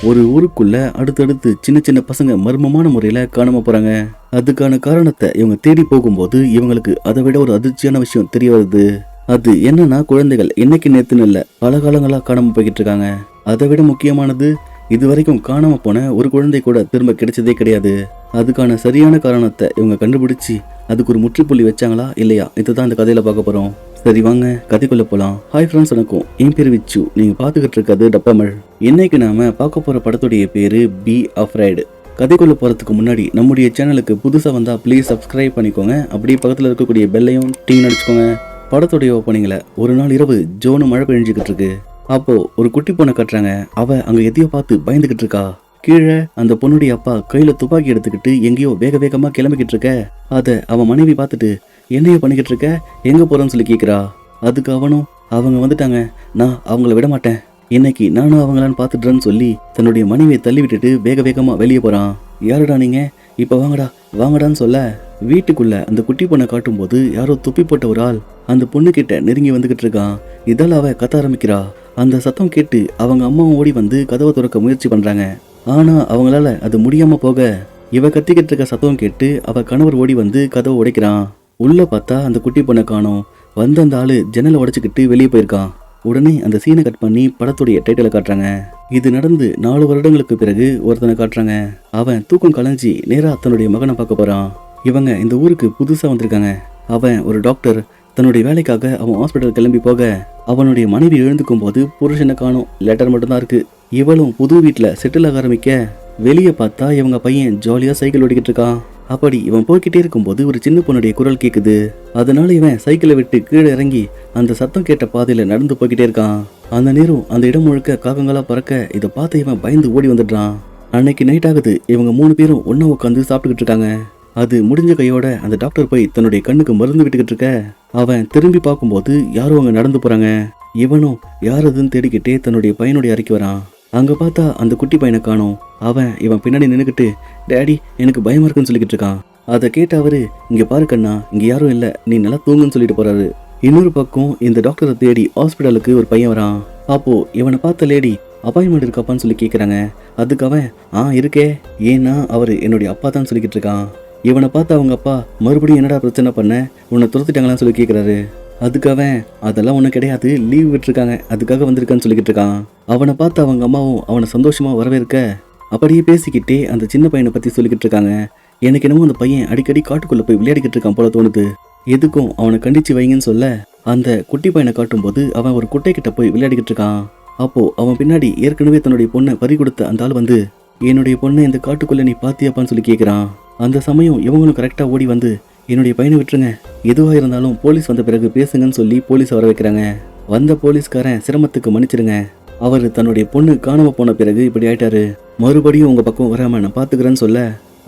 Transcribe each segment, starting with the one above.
ஒரு ஊருக்குள்ள அடுத்தடுத்து சின்ன சின்ன பசங்க மர்மமான முறையில காணாம போறாங்க. அதுக்கான காரணத்தை இவங்க தேடி போகும்போது இவங்களுக்கு அதை விட ஒரு அதிர்ச்சியான விஷயம் தெரிய வருது. அது என்னன்னா, குழந்தைகள் இன்னைக்கு நேத்துன்னு இல்ல, பல காலங்களா காணாம போய்கிட்டு இருக்காங்க. அதை விட முக்கியமானது, இது வரைக்கும் காணாம போன ஒரு குழந்தை கூட திரும்ப கிடைச்சதே கிடையாது. அதுக்கான சரியான காரணத்தை இவங்க கண்டுபிடிச்சு அதுக்கு ஒரு முற்றுப்புள்ளி வச்சாங்களா இல்லையா, இதுதான் இந்த கதையில பார்க்க போறோம். சரி வாங்க கதைக்குள்ள போலாம். ஹாய் ஃப்ரெண்ட்ஸ், வணக்கம். என் பேர் விச்சு. நீங்க பாத்துக்கிட்டு இருக்கிறது டப்பமிழ். இன்னைக்கு நாம பார்க்க போற படத்துடைய பேரு பி அஃப்ரைடு. கதைக்குள்ள போறதுக்கு முன்னாடி நம்முடைய சேனலுக்கு புதுசா வந்தா ப்ளீஸ் சப்ஸ்கிரைப் பண்ணிக்கோங்க. அப்படியே பக்கத்துல இருக்கக்கூடிய பெல்லையும் டிங் அடிச்சுக்கோங்க. படத்துடைய ஓப்பனிங்ல ஒரு நாள் இரவு ஜோனு மழை பெஞ்சுக்கிட்டு இருக்கு. அப்போ ஒரு குட்டி பொண்ணை கட்டுறாங்க. அவ அங்க எதையோ பார்த்து பயந்துகிட்டு இருக்கா. கீழே அந்த பொண்ணுடைய அப்பா கையில துப்பாக்கி எடுத்துக்கிட்டு எங்கேயோ வேக வேகமா கிளம்பிக்கிட்டு இருக்க. அத அவன் மனைவி பார்த்துட்டு, என்னைய பண்ணிக்கிட்டு இருக்க, எங்க போறேன்னு சொல்லி கேக்குறா. அதுக்கு அவனும், அவங்க வந்துட்டாங்க, நான் அவங்கள விட மாட்டேன், இன்னைக்கு நானும் அவங்களான்னு பார்த்துடுறேன்னு சொல்லி தன்னுடைய மனைவியை தள்ளி விட்டுட்டு வேக வேகமா வெளியே போறான். யாருடா நீங்க, இப்ப வாங்கடா வாங்கடான்னு சொல்ல வீட்டுக்குள்ள அந்த குட்டி பொண்ணை காட்டும் போது யாரோ தொப்பி போட்ட ஒரு ஆள் அந்த பொண்ணு கிட்ட நெருங்கி வந்துகிட்டு இருக்கான். இதால் அவ கத்த ஆரம்பிக்கிறா. அந்த சத்தம் கேட்டு அவங்க அம்மாவும் ஓடி வந்து கதவை திறக்க முயற்சி பண்றாங்க. ஆனா அவங்களால அது முடியாம போக இவ கத்திக்கிட்டு இருக்க சத்தம் கேட்டு அவ கணவர் ஓடி வந்து கதவை உடைக்கிறான். உள்ள பார்த்தா அந்த குட்டி பொண்ணை காணோம். வந்த அந்த ஆளு ஜன்னலை உடைச்சுக்கிட்டு வெளியே போயிருக்கான். உடனே அந்த சீனை கட் பண்ணி படத்துடைய டைட்டிலை காட்டுறாங்க. இது நடந்து 4 வருடங்களுக்கு பிறகு ஒருத்தனை காட்டுறாங்க. அவன் தூக்கம் கலைஞ்சி நேரா தன்னுடைய மகனை பார்க்க போறான். இவங்க இந்த ஊருக்கு புதுசா வந்திருக்காங்க. அவன் ஒரு டாக்டர். தன்னுடைய வேலைக்காக அவன் ஹாஸ்பிட்டல் கிளம்பி போக அவனுடைய மனைவி எழுந்துக்கும் போது புருஷனை காணும், லெட்டர் மட்டும்தான் இருக்கு. இவளும் புது வீட்டில் செட்டில் ஆக ஆரம்பிக்க வெளியே பார்த்தா இவங்க பையன் ஜாலியா சைக்கிள் ஓடிக்கிட்டு இருக்கான். அப்படி இவன் போய்கிட்டே இருக்கும்போது ஒரு சின்ன பொண்ணுடைய குரல் கேக்குது. அதனால இவன் சைக்கிளை விட்டு கீழே இறங்கி அந்த சத்தம் கேட்ட பாதையில நடந்து போய்கிட்டே இருக்கான். அந்த நேரம் அந்த இடம் முழுக்க காகங்களா பறக்க இதை பார்த்து இவன் பயந்து ஓடி வந்துடுறான். அன்னைக்கு நைட் ஆகுது. இவங்க 3 பேரும் ஒன்னா உட்காந்து சாப்பிட்டுக்கிட்டு இருக்காங்க. அது முடிஞ்ச கையோட அந்த டாக்டர் போய் தன்னுடைய கண்ணுக்கு மருந்து விட்டுக்கிட்டு இருக்க அவன் திரும்பி பார்க்கும்போது யாரும் அங்க நடந்து போறாங்க. இவனும் யாரதுன்னு தேடிக்கிட்டே தன்னுடைய பையனுடைய அறைக்கு வரான். அங்க பார்த்தா அந்த குட்டி பையனை காணோம். அவன் இவன் பின்னாடி நின்னுக்கிட்டு, டேடி எனக்கு பயமா இருக்குன்னு சொல்லிக்கிட்டு இருக்கான். அதை கேட்ட அவரு, இங்க பாரு கண்ணா, இங்க யாரும் இல்ல, நீ நல்லா தூங்குன்னு சொல்லிட்டு போறாரு. இன்னொரு பக்கம் இந்த டாக்டரை தேடி ஹாஸ்பிட்டலுக்கு ஒரு பையன் வரான். அப்போ இவனை பார்த்த லேடி அப்பாயின்மெண்ட் இருக்காப்பான்னு சொல்லி கேக்குறாங்க. அதுக்கு அவன் இருக்கே, ஏன்னா அவரு என்னுடைய அப்பா தான் சொல்லிக்கிட்டு இருக்கான். இவனை பார்த்து அவங்க அப்பா, மறுபடியும் என்னடா பிரச்சனை பண்ண, உன்னை துரத்திட்டாங்களான்னு சொல்லி கேட்குறாரு. அதுக்கு அவன், அதெல்லாம் ஒன்றும் கிடையாது, லீவ் விட்டுருக்காங்க, அதுக்காக வந்திருக்கான்னு சொல்லிக்கிட்டு இருக்கான். அவனை பார்த்து அவங்க அம்மாவும் அவனை சந்தோஷமா வரவேற்க அப்படியே பேசிக்கிட்டே அந்த சின்ன பையனை பற்றி சொல்லிக்கிட்டு இருக்காங்க. எனக்கு என்னமோ அந்த பையன் அடிக்கடி காட்டுக்குள்ளே போய் விளையாடிக்கிட்டு இருக்கான் போல தோணுது, எதுக்கும் அவனை கண்டிச்சு வைங்கன்னு சொல்ல அந்த குட்டி பையனை காட்டும் போது அவன் ஒரு குட்டை கிட்ட போய் விளையாடிக்கிட்டு இருக்கான். அப்போ அவன் பின்னாடி ஏற்கனவே தன்னுடைய பொண்ணை பறி கொடுத்த அந்த ஆள் வந்து, என்னுடைய பொண்ணை இந்த காட்டுக்குள்ளே நீ பாத்தியாப்பான்னு சொல்லி கேட்குறான். அந்த சமயம் இவங்களும் கரெக்டாக ஓடி வந்து, என்னுடைய பையனை விட்டுருங்க, எதுவாக இருந்தாலும் போலீஸ் வந்த பிறகு பேசுங்கன்னு சொல்லி போலீஸ் வர வைக்கிறாங்க. வந்த போலீஸ்காரன், சிரமத்துக்கு மன்னிச்சிருங்க, அவர் தன்னுடைய பொண்ணு காணாம போன பிறகு இப்படி ஆயிட்டாரு, மறுபடியும் உங்க பக்கம் வராம நான் பாத்துக்கிறேன்னு சொல்ல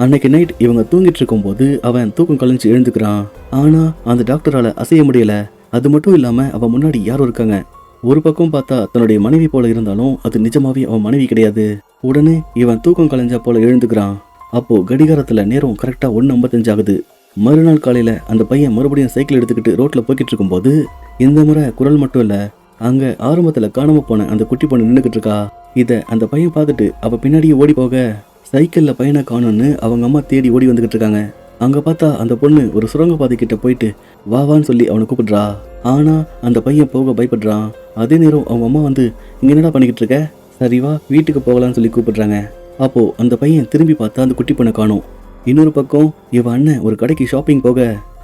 அன்னைக்கு நைட் இவங்க தூங்கிட்டு இருக்கும் போது அவன் தூக்கம் கலைஞ்சு எழுந்துக்கிறான். ஆனா அந்த டாக்டரால அசைய முடியல. அது மட்டும் இல்லாம அவன் முன்னாடி யாரும் இருக்காங்க. ஒரு பக்கம் பார்த்தா தன்னுடைய மனைவி போல இருந்தாலும் அது நிஜமாவே அவன் மனைவி கிடையாது. உடனே இவன் தூக்கம் கலைஞ்சா போல எழுந்துக்கிறான். அப்போ கடிகாரத்துல நேரம் கரெக்டா 1:55 ஆகுது. மறுநாள் காலையில அந்த பையன் மறுபடியும் சைக்கிள் எடுத்துக்கிட்டு ரோட்ல போய்கிட்டு இருக்கும் போது இந்த முறை குரல் மட்டும் இல்ல, அங்க ஆரம்பத்துல காணாம போன அந்த குட்டி பொண்ணு நின்னுக்கிட்டு இருக்கா. இத அந்த பையன் பார்த்துட்டு அவ பின்னாடியே ஓடி போக சைக்கிள்ல பையனை காணும்னு அவங்க அம்மா தேடி ஓடி வந்துகிட்டு இருக்காங்க. அங்க பார்த்தா அந்த பொண்ணு ஒரு சுரங்கப்பாதை கிட்ட போயிட்டு வாவான்னு சொல்லி அவனை கூப்பிடுறா. ஆனா அந்த பையன் போக பயப்படுறான். அதே நேரம் அவங்க அம்மா வந்து, இங்க என்னடா பண்ணிக்கிட்டு இருக்க, சரி வா வீட்டுக்கு போகலான்னு சொல்லி கூப்பிடுறாங்க. அப்போ அந்த பையன் திரும்பி பார்த்தா அந்த குட்டி பொண்ணை காணும். இன்னொரு பக்கம் இவ அண்ணன் ஒரு கடைக்கு ஷாப்பிங் போக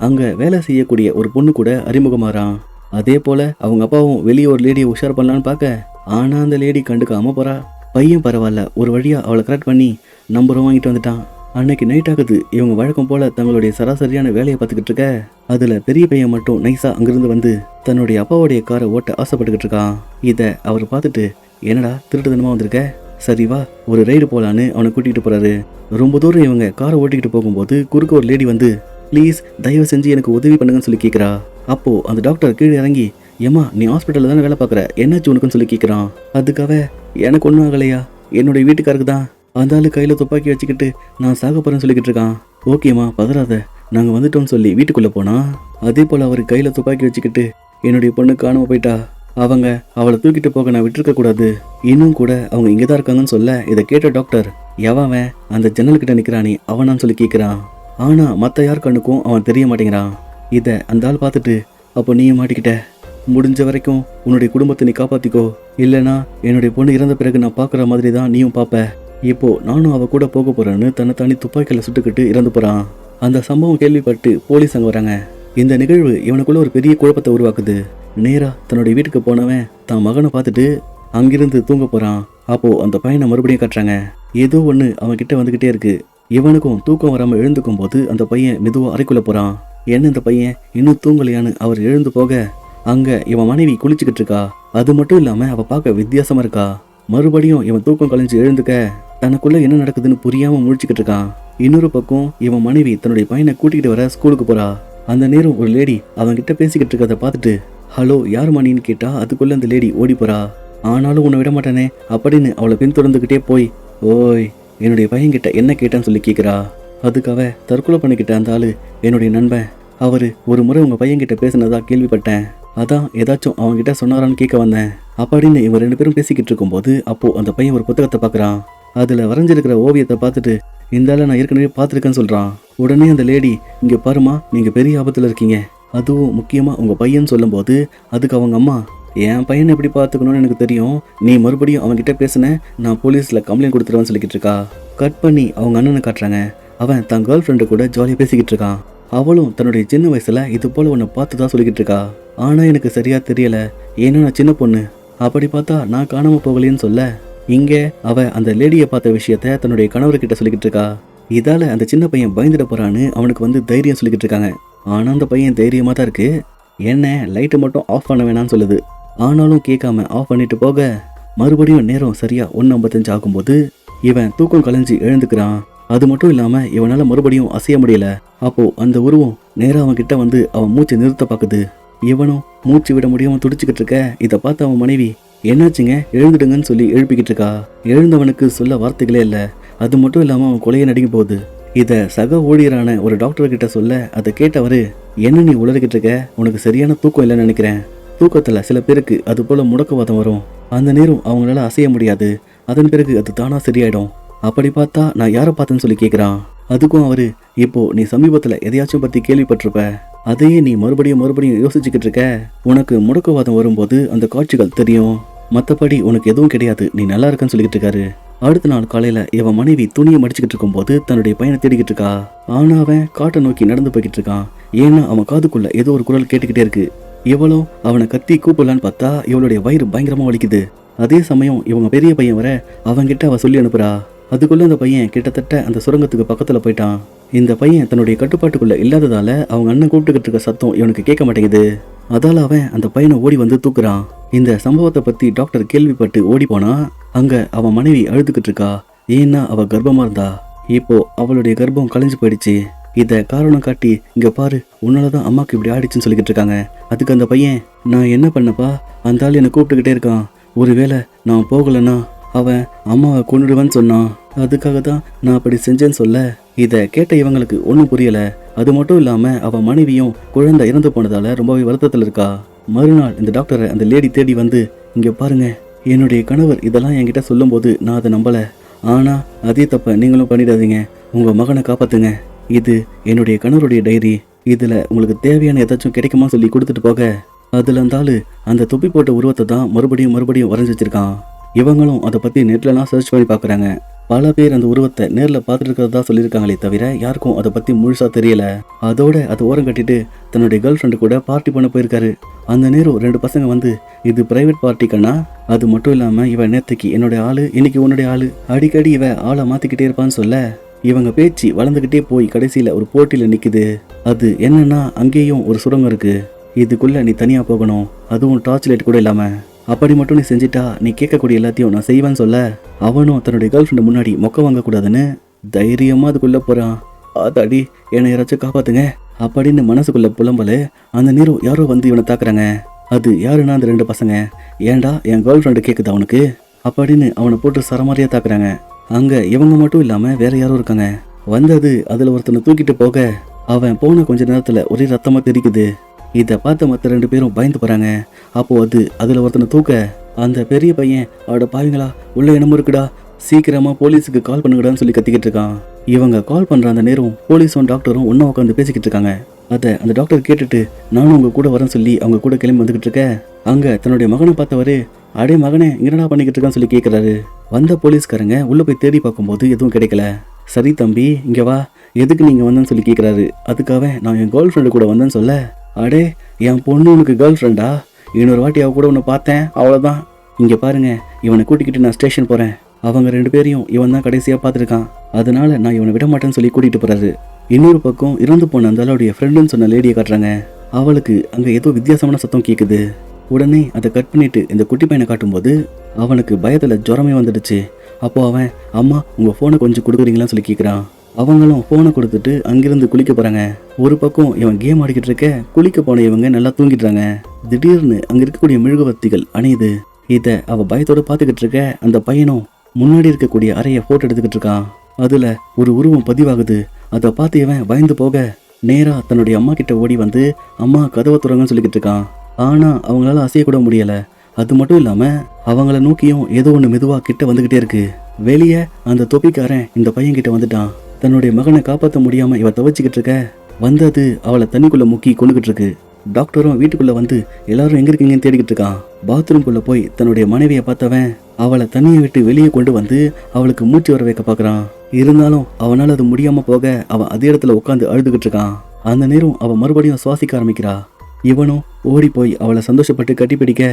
அங்க வேலை செய்யக்கூடிய ஒரு பொண்ணு கூட அறிமுகமாறான். அதே போல அவங்க அப்பாவும் வெளியே ஒரு லேடியை உஷார் பண்ணலான்னு பார்க்க ஆனா அந்த லேடி கண்டுக்காம போறா. பையன் பரவாயில்ல, ஒரு வழியா அவளை கரெக்ட் பண்ணி நம்பரும் வாங்கிட்டு வந்துட்டான். அன்னைக்கு நைட் ஆகுது. இவங்க வழக்கம் போல தங்களுடைய சராசரியான வேலையை பார்த்துக்கிட்டு இருக்க அதுல பெரிய பையன் மட்டும் நைஸா அங்கிருந்து வந்து தன்னுடைய அப்பாவுடைய காரை ஓட்ட ஆசைப்பட்டுக்கிட்டு இருக்கான். இத அவர் பார்த்துட்டு, என்னடா திருட்டுத்தனமா வந்திருக்க, சரி வா ஒரு ரைடு போலான்னு அவனை கூட்டிகிட்டு போறாரு. ரொம்ப தூரம் இவங்க காரை ஓட்டிக்கிட்டு போகும்போது குறுக்க ஒரு லேடி வந்து, ப்ளீஸ் தயவு செஞ்சு எனக்கு உதவி பண்ணுங்கன்னு சொல்லி கேட்குறா. அப்போ அந்த டாக்டர் கீழே இறங்கி, ஏமா நீ ஹாஸ்பிட்டலில் தானே வேலை பார்க்குற, என்னாச்சு உனக்குன்னு சொல்லி கேட்குறான். அதுக்காக, எனக்கு ஒன்றும் ஆகலையா, என்னுடைய வீட்டுக்காருக்கு தான் அந்த ஆளு கையில் துப்பாக்கி வச்சுக்கிட்டு நான் சாக போறேன்னு சொல்லிக்கிட்டு இருக்கான். ஓகேம்மா பதறாத, நாங்கள் வந்துட்டோம்னு சொல்லி வீட்டுக்குள்ளே போனா அதே போல் அவர் கையில் துப்பாக்கி வச்சுக்கிட்டு என்னுடைய பொண்ணு காணாம போயிட்டா, அவங்க அவளை தூக்கிட்டு போக நான் விட்டுருக்க கூடாது. இன்னும் கூட அவங்க இங்கதான் இருக்காங்கன்னு சொல்ல இதை கேட்ட டாக்டர், எவன் அந்த ஜன்னல் கிட்ட நிக்கிறானே அவனான்னு சொல்லி கேட்கிறான். ஆனா மத்த யார் கண்ணுக்கும் அவன் தெரிய மாட்டேங்கிறான். இத அந்த ஆள் பார்த்துட்டு, அப்போ நீயும் மாட்டிக்கிட்ட, முடிஞ்ச வரைக்கும் உன்னுடைய குடும்பத்தை நீ காப்பாத்திக்கோ, இல்லைனா என்னுடைய பொண்ணு இறந்த பிறகு நான் பாக்குற மாதிரி தான் நீயும் பாப்ப. இப்போ நானும் அவ கூட போக போறேன்னு தன்னை தாண்டி துப்பாக்கியில சுட்டுக்கிட்டு இறந்து போறான். அந்த சம்பவம் கேள்விப்பட்டு போலீஸ் அங்க வராங்க. இந்த நிகழ்வு இவனுக்குள்ள ஒரு பெரிய குழப்பத்தை உருவாக்குது. நேரா தன்னுடைய வீட்டுக்கு போனவன் தான் மகனை பார்த்துட்டு அங்கிருந்து தூங்க போறான். அப்போ அந்த பையனை மறுபடியும் காட்டுறாங்க. ஏதோ ஒண்ணு அவன் கிட்ட வந்துகிட்டே இருக்கு. இவனுக்கும் தூக்கம் வராம எழுந்துக்கும் போது அந்த பையன் மெதுவா அறைக்குள்ள போறான். என்ன இந்த பையன் இன்னும் தூங்கலையான்னு அவர் எழுந்து போக அங்க இவன் மனைவி குளிச்சுக்கிட்டு இருக்கா. அது மட்டும் இல்லாம அவ பார்க்க வித்தியாசமா இருக்கா. மறுபடியும் இவன் தூக்கம் கலைஞ்சு எழுந்துக்க தனக்குள்ள என்ன நடக்குதுன்னு புரியாம முழிச்சுக்கிட்டு இருக்கான். இன்னொரு பக்கம் இவன் மனைவி தன்னுடைய பையனை கூட்டிகிட்டு வர ஸ்கூலுக்கு போறா. அந்த நேரம் ஒரு லேடி அவன் கிட்ட பேசிக்கிட்டு இருக்கதை பார்த்துட்டு, ஹலோ யார் மணின்னு கேட்டா அதுக்குள்ள அந்த லேடி ஓடி போறா. ஆனாலும் உன்னை விட மாட்டானே அப்படின்னு அவளை பின்தொடர்ந்துகிட்டே போய், ஓய் என்னுடைய பையன் கிட்ட என்ன கேட்டான்னு சொல்லி கேட்கிறா. அதுக்காக தற்கொலை பண்ணிக்கிட்ட அந்த ஆளு என்னுடைய நண்பன், அவரு ஒரு முறை உங்க பையன் கிட்ட பேசினதா கேள்விப்பட்டேன், அதான் ஏதாச்சும் அவங்க கிட்ட சொன்னாரான்னு கேட்க வந்தேன் அப்படின்னு இவங்க 2 பேரும் பேசிக்கிட்டு இருக்கும்போது அப்போ அந்த பையன் ஒரு புத்தகத்தை பார்க்கறான். அதுல வரைஞ்சிருக்கிற ஓவியத்தை பார்த்துட்டு, இந்த ஆளை நான் ஏற்கனவே பார்த்துருக்கேன்னு சொல்றான். உடனே அந்த லேடி, இங்க பாருமா நீங்க பெரிய ஆபத்துல இருக்கீங்க, அதுவும் முக்கியமா உங்க பையன் சொல்லும் போது அதுக்கு அவங்க அம்மா, என் பையனை எப்படி பார்த்துக்கணும்னு எனக்கு தெரியும், நீ மறுபடியும் அவன்கிட்ட பேசுன நான் போலீஸ்ல கம்ப்ளைண்ட் கொடுத்துருவேன்னு சொல்லிக்கிட்டு இருக்கா. கட் பண்ணி அவங்க அண்ணனை காட்டுறாங்க. அவன் தன் கேர்ள் ஃப்ரெண்டு கூட ஜாலியாக பேசிக்கிட்டு இருக்கான். அவளும் தன்னுடைய சின்ன வயசுல இது போல உன்னை பார்த்து தான் சொல்லிக்கிட்டு இருக்கா. ஆனா எனக்கு சரியா தெரியல, ஏன்னா நான் சின்ன பொண்ணு, அப்படி பார்த்தா நான் காணாம போகலேன்னு சொல்ல இங்க அவ அந்த லேடியை பார்த்த விஷயத்த தன்னுடைய கணவர்கிட்ட சொல்லிக்கிட்டு இருக்கா. இதால அந்த சின்ன பையன் பயந்துட போறான்னு அவனுக்கு வந்து தைரியம் சொல்லிக்கிட்டு இருக்காங்க. ஆனா அந்த பையன் தைரியமா தான் இருக்கு. என்ன லைட்டை மட்டும் ஆஃப் பண்ண வேணாம்னு சொல்லுது. ஆனாலும் கேட்காம ஆஃப் பண்ணிட்டு போக மறுபடியும் நேரம் சரியா 1:55 ஆகும்போது இவன் தூக்கம் கலைஞ்சு எழுந்துக்கிறான். அது மட்டும் இல்லாம இவனால மறுபடியும் அசைய முடியல. அப்போ அந்த உருவம் நேரா அவன் கிட்ட வந்து அவன் மூச்சை நிறுத்த பாக்குது. இவனும் மூச்சு விட முடியாம துடிச்சுக்கிட்டு இருக்க. இதை பார்த்து அவன் மனைவி, என்னாச்சுங்க எழுந்துடுங்கன்னு சொல்லி எழுப்பிக்கிட்டு இருக்கா. எழுந்தவனுக்கு சொல்ல வார்த்தைகளே இல்ல. அது மட்டும் இல்லாம அவன் கொலையை நடுங்கி போகுது. இத சக ஊழியரான ஒரு டாக்டர் கிட்ட சொல்ல அதை கேட்டவரு, என்ன நீ உளறிக்கிட்டு இருக்க, உனக்கு சரியான தூக்கம் இல்லைன்னு நினைக்கிறேன். தூக்கத்துல சில பேருக்கு அது போல முடக்குவாதம் வரும். அந்த நேரம் அவங்களால அசைய முடியாது. அதன் பிறகு அது தானா சரியாயிடும். அப்படி பார்த்தா நான் யாரை பார்த்தேன்னு சொல்லி கேட்குறான். அதுக்கும் அவரு, இப்போ நீ சமீபத்துல எதையாச்சும் பத்தி கேள்விப்பட்டிருப்ப, அதையே நீ மறுபடியும் யோசிச்சுக்கிட்டு இருக்க. உனக்கு முடக்குவாதம் வரும்போது அந்த காட்சிகள் தெரியும், மற்றபடி உனக்கு எதுவும் கிடையாது, நீ நல்லா இருக்கன்னு சொல்லிக்கிட்டு இருக்காரு. அடுத்த நாள் காலையில இவன் மனைவி துணியை மடிச்சுக்கிட்டு இருக்கும்போது தன்னுடைய பையனை தேடிக்கிட்டு இருக்கா. ஆனா அவன் காட்டை நோக்கி நடந்து போய்கிட்டு இருக்கான். ஏன்னா அவன் காதுக்குள்ள ஏதோ ஒரு குரல் கேட்டுக்கிட்டே இருக்கு. இவளும் அவனை கத்தி கூப்பிடலான்னு பார்த்தா இவளுடைய வயிறு பயங்கரமா வலிக்குது. அதே சமயம் இவங்க பெரிய பையன் வர அவன்கிட்ட அவ சொல்லி அனுப்புறா. அதுக்குள்ள அந்த பையன் கிட்டத்தட்ட அந்த சுரங்கத்துக்கு பக்கத்துல போயிட்டான். இந்த பையன் தன்னுடைய கட்டுப்பாட்டுக்குள்ள இல்லாததால அவங்க அண்ணன் கூப்பிட்டுக்கிட்டு இருக்க சத்தம் இவனுக்கு கேட்க மாட்டேங்குது. அதால அவன் அந்த பையனை ஓடி வந்து தூக்குறான். இந்த சம்பவத்தை பத்தி டாக்டர் கேள்விப்பட்டு ஓடி போனா அங்க அவன் மனைவி அழுதுகிட்டு இருக்கா. ஏன்னா அவ கர்ப்பமா இருந்தா. இப்போ அவளுடைய கர்ப்பம் கலைஞ்சு போயிடுச்சு. இத காரணம் காட்டி, இங்க பாரு உன்னாலதான் அம்மாக்கு இப்படி ஆயிடுச்சுன்னு சொல்லிக்கிட்டு இருக்காங்க. அதுக்கு அந்த பையன், நான் என்ன பண்ணப்பா, அந்த ஆள் என்னை கூப்பிட்டுக்கிட்டே இருக்கான், ஒருவேளை நான் போகலன்னா அவன் அம்மாவை கொண்டுடுவான்னு சொன்னான், அதுக்காக தான் நான் அப்படி செஞ்சேன்னு சொல்ல. இதை கேட்ட இவங்களுக்கு ஒன்றும் புரியல. அது மட்டும் இல்லாம அவ மனைவியும் குழந்தை இறந்து போனதால ரொம்பவே வருத்தத்தில் இருக்கா. மறுநாள் இந்த டாக்டரை அந்த லேடி தேடி வந்து, இங்க பாருங்க, என்னுடைய கணவர் இதெல்லாம் என்கிட்ட சொல்லும் போது நான் அதை நம்பல, ஆனா அதே தப்ப நீங்களும் பண்ணிடாதீங்க, உங்க மகனை காப்பாத்துங்க, இது என்னுடைய கணவருடைய டைரி, இதுல உங்களுக்கு தேவையான ஏதாச்சும் கிடைக்குமா சொல்லி கொடுத்துட்டு போக, அதுல இருந்தாலும் அந்த தொப்பி போட்ட உருவத்தை தான் மறுபடியும் வரைஞ்சி வச்சிருக்கான். இவங்களும் அதை பத்தி நெட்லலாம் சர்ச் பண்ணி பாக்குறாங்க. பல பேர் அந்த உருவத்தை நேர்ல பார்த்துட்டு இருக்கிறதா சொல்லியிருக்காங்களே தவிர யாருக்கும் அதை பத்தி முழுசா தெரியல. அதோட அதை ஓரம் கட்டிட்டு தன்னுடைய கேர்ள் ஃப்ரெண்டு கூட பார்ட்டி பண்ண போயிருக்காரு. அந்த நேரம் 2 பசங்க வந்து, இது பிரைவேட் பார்ட்டிக்கண்ணா, அது மட்டும் இல்லாம இவன் நேற்றுக்கு என்னுடைய ஆளு, இன்னைக்கு உன்னுடைய ஆளு, அடிக்கடி இவ ஆளை மாத்திக்கிட்டே இருப்பான்னு சொல்ல இவங்க பேச்சு வளர்ந்துகிட்டே போய் கடைசியில ஒரு போட்டியில நிக்குது. அது என்னன்னா அங்கேயும் ஒரு சுரங்கம் இருக்கு, இதுக்குள்ள நீ தனியா போகணும், அதுவும் டார்ச் லைட் கூட இல்லாம, அப்படி மட்டும் நீ செஞ்சிட்டா நீ கேட்கக்கூடிய எல்லாத்தையும் நான் செய்வேன்னு சொல்ல அவனும் தன்னுடைய கேர்ள் ஃப்ரெண்டு முன்னாடி மொக்க வாங்கக்கூடாதுன்னு தைரியமா அதுக்குள்ள போறான். அதாடி என்னை யாராச்சும் காப்பாத்துங்க அப்படின்னு மனசுக்குள்ள புலம்பல. அந்த நேரம் யாரோ வந்து இவனை தாக்குறாங்க. அது யாருன்னா அந்த 2 பசங்க. ஏன்டா என் கேர்ள் ஃப்ரெண்டு கேக்குது அவனுக்கு அப்படின்னு அவனை போட்டு சரமாரியா தாக்குறாங்க. அங்க இவங்க மட்டும் இல்லாம வேற யாரும் இருக்காங்க. வந்தது அதுல ஒருத்தனை தூக்கிட்டு போக அவன் போன கொஞ்ச நேரத்துல ஒரே ரத்தமா தெரிக்குது. இதை பார்த்த மற்ற 2 பேரும் பயந்து போறாங்க. அப்போ அதுல ஒருத்தனை தூக்க அந்த பெரிய பையன் அவட பாவீங்களா உள்ள என்னமோ இருக்குடா, சீக்கிரமா போலீஸுக்கு கால் பண்ணுங்கடான்னு சொல்லி கத்திக்கிட்டு இருக்கான். இவங்க கால் பண்ற அந்த நேரம் போலீஸும் டாக்டரும் ஒன்னா உட்காந்து பேசிக்கிட்டு இருக்காங்க. அந்த டாக்டர் கேட்டுட்டு நானும் உங்க கூட வரேன்னு சொல்லி அவங்க கூட கிளம்பி வந்துகிட்டு இருக்க அங்க தன்னுடைய மகனை பார்த்தவரு, அடே மகனே என்னடா பண்ணிக்கிட்டு இருக்கான்னு சொல்லி கேட்கிறாரு. வந்த போலீஸ்காரங்க உள்ள போய் தேடி பார்க்கும்போது எதுவும் கிடைக்கல. சரி தம்பி இங்க வா, எதுக்கு நீங்க வந்தேன்னு சொல்லி கேட்கிறாரு. அதுக்காக நான் என் கேர்ள் ஃப்ரெண்டு கூட வந்தேன்னு சொல்ல, அடே என் பொண்ணு உனக்கு கேர்ள் ஃப்ரெண்டா, இன்னொரு வாட்டி அவ கூட உன்னை பார்த்தேன் அவ்வளோதான். இங்க பாருங்க, இவனை கூட்டிக்கிட்டு நான் ஸ்டேஷன் போறேன். அவங்க 2 பேரையும் இவன் தான் கடைசியா பார்த்துருக்கான், அதனால நான் இவனை விட மாட்டேன்னு சொல்லி கூட்டிட்டு போறாரு. இன்னொரு பக்கம் இறந்து போன அந்த ஆளுடைய ஃப்ரெண்டுன்னு சொன்ன லேடியை காட்டுறாங்க. அவளுக்கு அங்க ஏதோ வித்தியாசமான சத்தம் கேட்குது. உடனே அதை கட் பண்ணிட்டு இந்த குட்டி பையனை காட்டும்போது அவனுக்கு பயத்துல ஜுரமே வந்துடுச்சு. அப்போ அவன், அம்மா உங்க போனை கொஞ்சம் கொடுக்குறீங்களான்னு சொல்லி கேட்குறான். அவங்களும் போனை கொடுத்துட்டு அங்கிருந்து குளிக்க போறாங்க. ஒரு பக்கம் இவன் கேம் ஆடிக்கிட்டு இருக்க, குளிக்க போன இவங்க நல்லா தூங்கிடுறாங்க. திடீர்னு அங்க இருக்கக்கூடிய மெழுகுவர்த்திகள் அணையுது. இதை அவ பயத்தோட பாத்துக்கிட்டு இருக்க அந்த பையனும் முன்னாடி இருக்கக்கூடிய அறைய போட்டோ எடுத்துக்கிட்டு இருக்கான். அதுல ஒரு உருவம் பதிவாகுது. அதை பார்த்து இவன் பயந்து போக நேரா தன்னுடைய அம்மா கிட்ட ஓடி வந்து, அம்மா கதவை துறங்கன்னு சொல்லிக்கிட்டு இருக்கான். ஆனா அவங்களால அசையக்கூட முடியல. அது மட்டும் இல்லாம அவங்கள நோக்கியும் ஏதோ ஒண்ணு மெதுவா கிட்ட வந்துகிட்டே இருக்கு. வெளியே அந்த தொப்பிக்காரன் இந்த பையன் கிட்ட வந்துட்டான். தன்னுடைய மகனை காப்பாற்ற முடியாம இவ தவச்சிக்கிட்டு இருக்க வந்தது அவளை தண்ணிக்குள்ள முக்கி கொண்டுகிட்டு இருக்கு. டாக்டரும் வீட்டுக்குள்ள வந்து எல்லாரும் எங்க இருக்கீங்கன்னு தேடிக்கிட்டு இருக்கான். பாத்ரூம்குள்ள போய் தன்னுடைய மனைவியை பார்த்தவன் அவளை தண்ணியை விட்டு வெளியே கொண்டு வந்து அவளுக்கு மூச்சு வர வைக்க பாக்குறான். இருந்தாலும் அவனால அது முடியாம போக அவன் அதே இடத்துல உட்காந்து அழுதுகிட்டு இருக்கான். அந்த நேரம் அவ மறுபடியும் சுவாசிக்க ஆரம்பிக்கிறா. இவனும் ஓடி போய் அவளை சந்தோஷப்பட்டு கட்டிப்பிடிக்க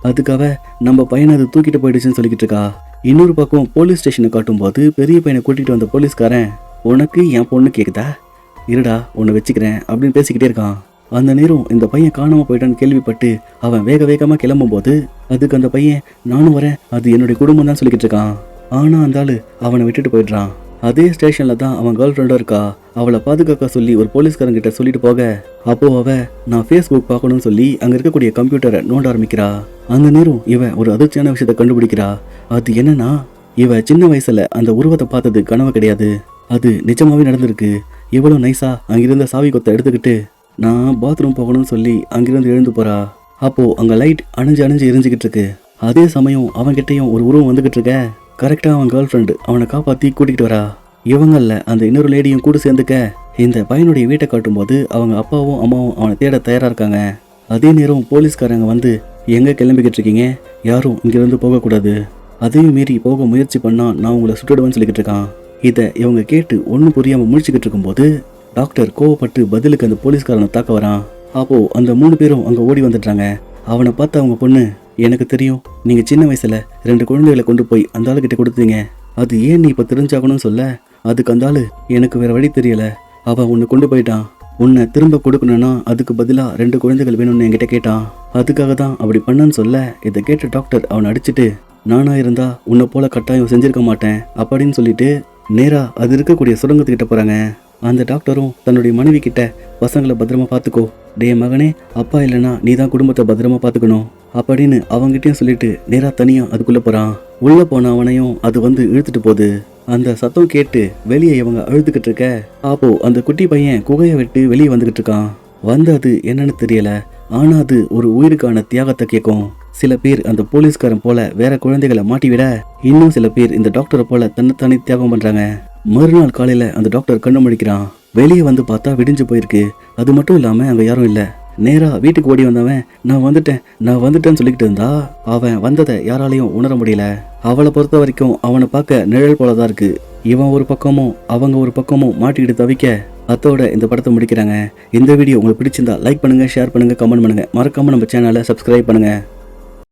அதுக்காக நம்ம பையனை அது தூக்கிட்டு போயிடுச்சுன்னு சொல்லிக்கிட்டு இருக்கா. இன்னொரு பக்கம் போலீஸ் ஸ்டேஷனை காட்டும் போது பெரிய பையனை கூட்டிட்டு வந்த போலீஸ்காரன், உனக்கு என் பொண்ணு கேக்குதா, இருடா உன்னை வச்சுக்கிறேன் அப்படின்னு பேசிக்கிட்டே இருக்கான். அந்த நேரம் இந்த பையன் காணாம போயிட்டான்னு கேள்விப்பட்டு அவன் வேக வேகமா கிளம்பும் போது அதுக்கு அந்த பையன், நானும் வரேன், அது என்னுடைய குடும்பம் தான் சொல்லிக்கிட்டு இருக்கான். ஆனா அந்த ஆளு அவனை விட்டுட்டு போயிடுறான். அதே ஸ்டேஷன்ல தான் அவன் கேர்ள் ஃப்ரெண்டும் இருக்கா. அவளை பாதுகாக்க சொல்லி ஒரு போலீஸ்காரன் கிட்ட சொல்லிட்டு போக அப்போ அவ, நான் ஃபேஸ்புக் பார்க்கணும்னு சொல்லி அங்க இருக்கக்கூடிய கம்ப்யூட்டரை நோண்ட ஆரம்பிக்கிறா. அந்த நேரம் இவ ஒரு அதிர்ச்சியான விஷயத்த கண்டுபிடிக்கிறா. அது என்னன்னா, இவ சின்ன வயசுல அந்த உருவத்தை பார்த்தது கனவு கிடையாது, அது நிஜமாவே நடந்திருக்கு. இவ்வளவு நைஸா அங்கிருந்த சாவி கொத்தை எடுத்துக்கிட்டு நான் பாத்ரூம் போகணும்னு சொல்லி அங்கிருந்து எழுந்து போறா. அப்போ அங்க லைட் அணைஞ்சு எரிஞ்சுக்கிட்டு இருக்கு. அதே சமயம் அவன்கிட்டயும் ஒரு உருவம் வந்துகிட்டு இருக்க. கரெக்டா அவன் கேர்ள் ஃப்ரெண்டு அவனை காப்பாத்தி கூட்டிகிட்டு வரா. இவங்கள அந்த இன்னொரு லேடியும் கூட சேர்ந்துக்க இந்த பையனுடைய வீட்டை காட்டும் போது அவங்க அப்பாவும் அம்மாவும் அவனை தேட தயாரா இருக்காங்க. அதே நேரம் போலீஸ்காரங்க வந்து, எங்க கிளம்பிக்கிட்டு இருக்கீங்க, யாரும் இங்கிருந்து போகக்கூடாது, அதையும் மீறி போக முயற்சி பண்ணா நான் உங்களை சுட்டுடுவேன்னு சொல்லிக்கிட்டு இருக்கான். இதை இவங்க கேட்டு ஒன்றும் புரியாம முழிச்சுக்கிட்டு இருக்கும்போது டாக்டர் கோவப்பட்டு பதிலுக்கு அந்த போலீஸ்காரனை தாக்க வரான். அப்போ அந்த 3 பேரும் அங்க ஓடி வந்துட்டாங்க. அவனை பார்த்து அவங்க பொண்ணு, எனக்கு தெரியும், நீங்க சின்ன வயசுல 2 குழந்தைகளை கொண்டு போய் அந்த ஆளுகிட்ட கொடுத்தீங்க, அது ஏன் நீ இப்ப தெரிஞ்சாகணும்னு சொல்ல, அதுக்கு அந்த ஆளு, எனக்கு வேற வழி தெரியல, அவன் உன்னை கொண்டு போயிட்டான், உன்னை திரும்ப கொடுக்கணும்னா அதுக்கு பதிலா 2 குழந்தைகள் வேணும்னு என்கிட்ட கேட்டான், அதுக்காக தான் அப்படி பண்ணன்னு சொல்ல. இதை கேட்ட டாக்டர் அவனை அடிச்சுட்டு, நானா இருந்தா உன்னை போல கட்டாயம் செஞ்சிருக்க மாட்டேன் அப்படின்னு சொல்லிட்டு நேரா அது இருக்கக்கூடிய சுரங்கத்துக்கிட்ட போறாங்க. அந்த டாக்டரும் தன்னுடைய மனைவி கிட்ட, பசங்களை பத்திரமா பார்த்துக்கோ, டே மகனே, அப்பா இல்லைன்னா நீ தான் குடும்பத்தை பத்திரமா பார்த்துக்கணும் அப்படின்னு அவங்ககிட்டயும் சொல்லிட்டு நேரா தனியா அதுக்குள்ள போறான். உள்ள போன அவனையும் அது வந்து இழுத்துட்டு போகுது. அந்த சத்தம் கேட்டு வெளியே இவங்க அழுதுகிட்டு இருக்க அப்போ அந்த குட்டி பையன் குகையை விட்டு வெளியே வந்துகிட்டு இருக்கான். வந்தது என்னன்னு தெரியல, ஆனா அது ஒரு உயிருக்கான தியாகத்தை கேட்கும். சில பேர் அந்த போலீஸ்காரன் போல வேற குழந்தைகளை மாட்டி விட, இன்னும் சில பேர் இந்த டாக்டரை போல தன்னைத்தானே தியாகம் பண்றாங்க. மறுநாள் காலையில அந்த டாக்டர் கண்ணு முழிக்கிறான். வெளியே வந்து பார்த்தா விடிஞ்சு போயிருக்கு. அது மட்டும் இல்லாம அங்க யாரும் இல்ல. நேரா வீட்டுக்கு ஓடி வந்தவன், நான் வந்துட்டேன்னு சொல்லிக்கிட்டு இருந்தா அவன் வந்ததை யாராலையும் உணர முடியல. அவளை பொறுத்த வரைக்கும் அவனை பார்க்க நிழல் போலதான் இருக்கு. இவன் ஒரு பக்கமும் அவங்க ஒரு பக்கமும் மாட்டிக்கிட்டு தவிக்க அதோட இந்த படத்தை முடிக்கிறாங்க. இந்த வீடியோ உங்களுக்கு பிடிச்சிருந்தா லைக் பண்ணுங்க, ஷேர் பண்ணுங்க, கமெண்ட் பண்ணுங்க, மறக்காம நம்ம சேனலை சப்ஸ்கிரைப் பண்ணுங்க.